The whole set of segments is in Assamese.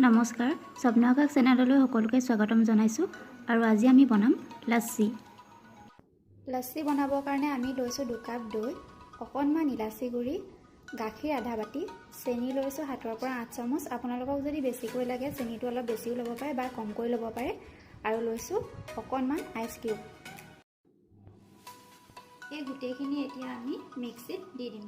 নমস্কাৰ, স্বপ্ন আকাশ চেনেললৈ সকলোকে স্বাগতম জনাইছোঁ আৰু আজি আমি বনাম লাচ্ছি। লাচ্ছি বনাবৰ কাৰণে আমি লৈছোঁ 2 কাপ দৈ, অকণমান ইলাচি গুড়ি, গাখীৰ আধা বাটি, চেনি লৈছোঁ 7ৰ পৰা 8 চামুচ। আপোনালোকক যদি বেছিকৈ লাগে চেনিটো অলপ বেছিও ল'ব পাৰে বা কমকৈ ল'ব পাৰে। আৰু লৈছোঁ অকণমান আইচ কিউব। এই গোটেইখিনি এতিয়া আমি মিক্সিত দি দিম।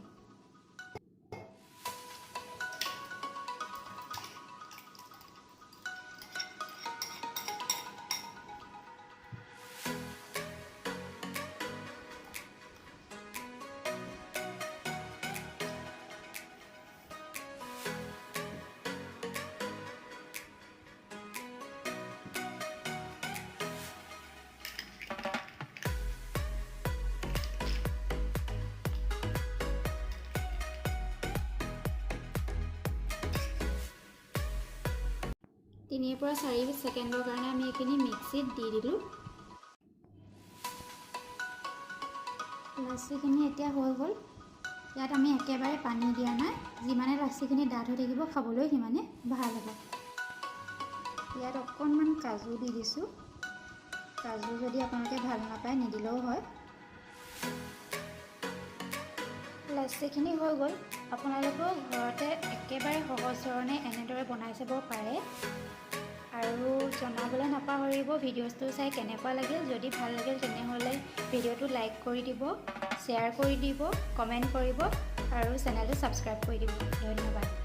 তিনিৰ পৰা 4 ছেকেণ্ডৰ কাৰণে আমি এইখিনি মিক্সিত দি দিলোঁ। লাচ্ছিখিনি এতিয়া হৈ গ'ল। ইয়াত আমি একেবাৰে পানী দিয়া নাই, যিমানে লাচ্ছিখিনি ডাঠ হৈ থাকিব খাবলৈ সিমানে ভাল হ'ব। ইয়াত অকণমান কাজু দি দিছোঁ। কাজু যদি আপোনালোকে ভাল নাপায় নিদিলেও হয়। লাচ্ছিখিনি হৈ গ'ল। আপোনালোকেও ঘৰতে একেবাৰে সহজ ধৰণে এনেদৰে বনাই চাব পাৰে। আৰু জনাবলৈ নাপাহৰিব ভিডিঅ'টো চাই কেনেকুৱা লাগিল। যদি ভাল লাগিল তেনেহ'লে ভিডিঅ'টো লাইক কৰি দিব, শ্বেয়াৰ কৰি দিব, কমেণ্ট কৰিব আৰু চেনেলটো ছাবস্ক্ৰাইব কৰি দিব। ধন্যবাদ।